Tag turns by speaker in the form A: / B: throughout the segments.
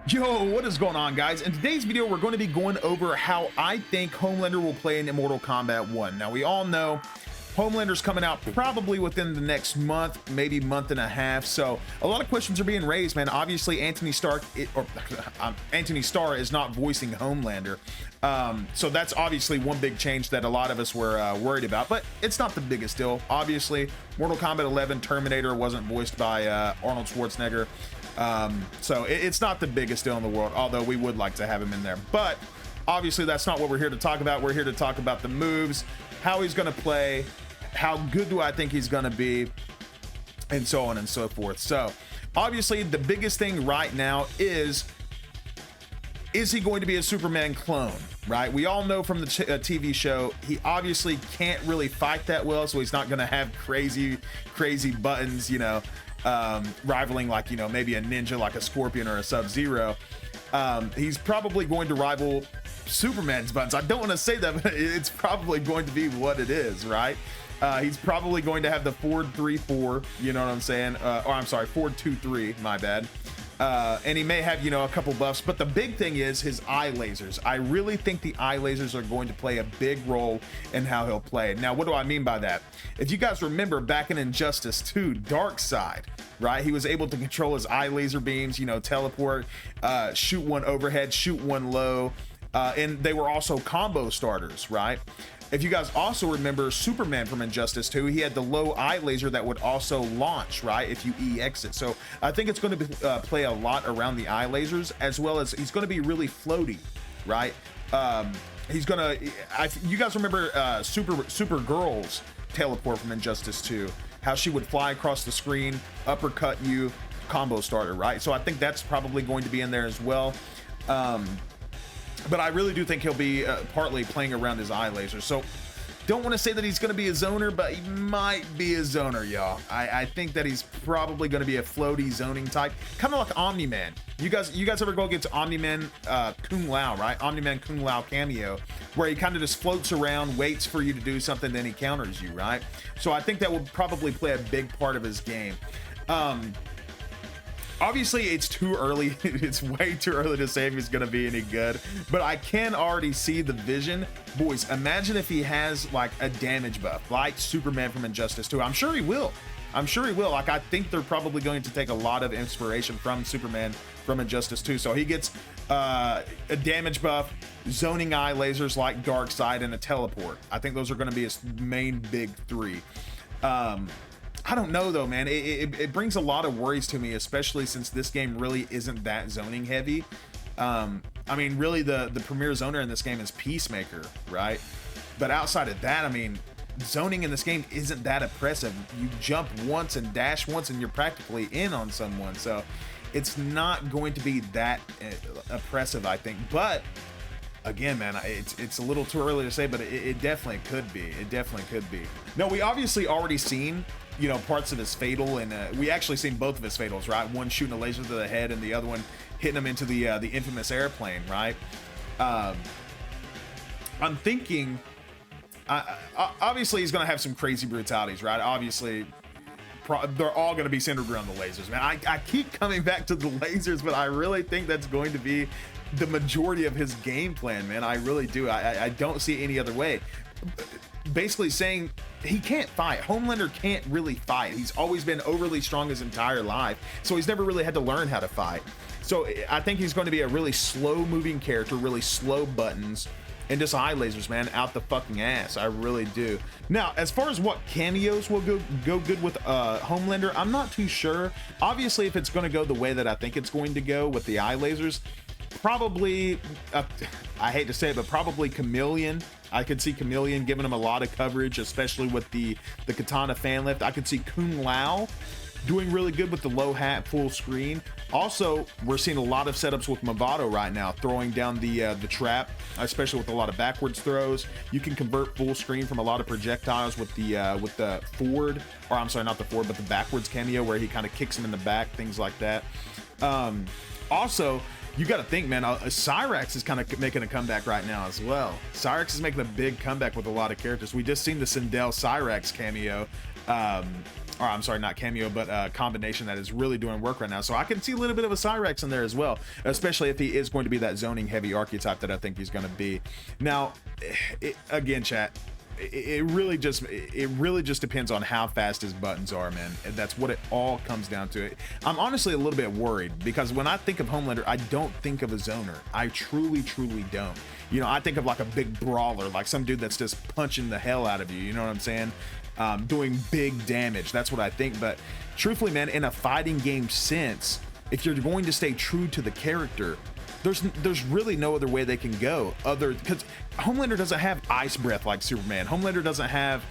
A: Yo, what is going on, guys? In today's video, we're going to be going over how I think Homelander will play in Mortal Kombat 1. Now, we all know Homelander's coming out probably within the next month, maybe month and a half. So a lot of questions are being raised, man. Obviously, Anthony Starr is not voicing Homelander. So that's obviously one big change that a lot of us were worried about, but it's not the biggest deal. Obviously, Mortal Kombat 11 Terminator wasn't voiced by Arnold Schwarzenegger. So it's not the biggest deal in the world, although we would like to have him in there. But obviously, that's not what we're here to talk about. We're here to talk about the moves, how he's going to play, how good do I think he's going to be, and so on and so forth. So obviously, the biggest thing right now is he going to be a Superman clone, right? We all know from the TV show, he obviously can't really fight that well, so he's not going to have crazy buttons, you know, rivaling like, you know, maybe a ninja like a Scorpion or a Subzero. He's probably going to rival Superman's buttons. I don't want to say that, but it's probably going to be what it is, right? He's probably going to have the Ford 3-4, you know what I'm saying? Or I'm sorry, Ford 2-3, my bad. And he may have, you know, a couple buffs, but the big thing is his eye lasers. I really think the eye lasers are going to play a big role in how he'll play. Now, what do I mean by that? If you guys remember back in Injustice 2, Darkseid, right? He was able to control his eye laser beams, you know, teleport, shoot one overhead, shoot one low, and they were also combo starters, right? If you guys also remember Superman from Injustice 2, he had the low eye laser that would also launch, right, if you EX it. So I think it's going to be, play a lot around the eye lasers, as well as he's going to be really floaty, right? He's going to, you guys remember Supergirl's teleport from Injustice 2, how she would fly across the screen, uppercut you, combo starter, right? So I think that's probably going to be in there as well. But I really do think he'll be partly playing around his eye laser. So don't want to say that he's going to be a zoner, but he might be a zoner, y'all. I think that he's probably going to be a floaty zoning type, kind of like Omniman. You guys ever go against Omniman Kung Lao, right? Omniman Kung Lao cameo, where he kind of just floats around, waits for you to do something, then he counters you, right? So I think that will probably play a big part of his game. Obviously, it's too early. It's way too early to say if he's going to be any good, but I can already see the vision. Boys, imagine if he has like a damage buff, like Superman from Injustice 2. I'm sure he will. I'm sure he will. Like, I think they're probably going to take a lot of inspiration from Superman from Injustice 2. So he gets a damage buff, zoning eye lasers like Darkseid, and a teleport. I think those are going to be his main big three. I don't know though, man. It brings a lot of worries to me, especially since this game really isn't that zoning heavy. I mean, really the premier zoner in this game is Peacemaker, right? But outside of that, I mean, zoning in this game isn't that oppressive. You jump once and dash once and you're practically in on someone. So it's not going to be that oppressive, I think. But again, man, it's a little too early to say, but it definitely could be. It definitely could be. No, we obviously already seen, you know, parts of his fatal, and we actually seen both of his fatals, right? One shooting a laser to the head, and the other one hitting him into the infamous airplane, right? I'm thinking, obviously he's gonna have some crazy brutalities, right? Obviously, they're all gonna be centered around the lasers, man. I keep coming back to the lasers, but I really think that's going to be the majority of his game plan, man. I really do. I don't see any other way. Basically saying he can't fight. Homelander can't really fight. He's always been overly strong his entire life, so he's never really had to learn how to fight. So I think he's going to be a really slow moving character, really slow buttons, and just eye lasers, man, out the fucking ass. I really do. Now, as far as what cameos will go good with Homelander, I'm not too sure. Obviously, if it's going to go the way that I think it's going to go with the eye lasers, probably, I hate to say it, but probably Chameleon. I could see Chameleon giving him a lot of coverage, especially with the Kitana fan lift. I could see Kung Lao doing really good with the low hat full screen. Also, we're seeing a lot of setups with Motaro right now, throwing down the trap, especially with a lot of backwards throws. You can convert full screen from a lot of projectiles with the forward, or I'm sorry, not the forward, but the backwards cameo where he kind of kicks him in the back, things like that. Also, you got to think, man, Cyrax is kind of making a comeback right now as well. Cyrax is making a big comeback with a lot of characters. We just seen the Sindel Cyrax cameo or I'm sorry, not cameo, but combination that is really doing work right now. So I can see a little bit of a Cyrex in there as well, especially if he is going to be that zoning heavy archetype that I think he's going to be. Now, again, chat, it really just depends on how fast his buttons are, man. And that's what it all comes down to. I'm honestly a little bit worried because when I think of HomeLander, I don't think of a zoner. I truly don't. You know, I think of like a big brawler, like some dude that's just punching the hell out of you. You know what I'm saying? Doing big damage. That's what I think. But truthfully, man, in a fighting game sense, if you're going to stay true to the character, there's really no other way they can go other, because HomeLander doesn't have ice breath like Superman. HomeLander doesn't have,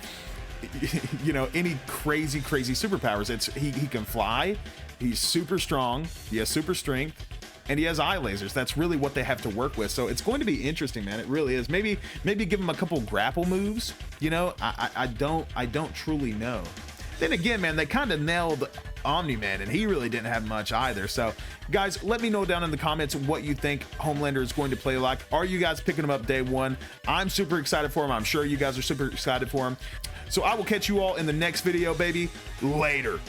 A: you know, any crazy superpowers. He can fly, he's super strong, he has super strength, and he has eye lasers. That's really what they have to work with. So it's going to be interesting, man. It really is. Maybe give him a couple grapple moves, you know. I don't truly know. Then again, man, they kind of nailed Omniman, and he really didn't have much either. So guys, let me know down in the comments what you think HomeLander is going to play like. Are you guys picking him up day one? I'm super excited for him. I'm sure you guys are super excited for him. So I will catch you all in the next video, baby. Later.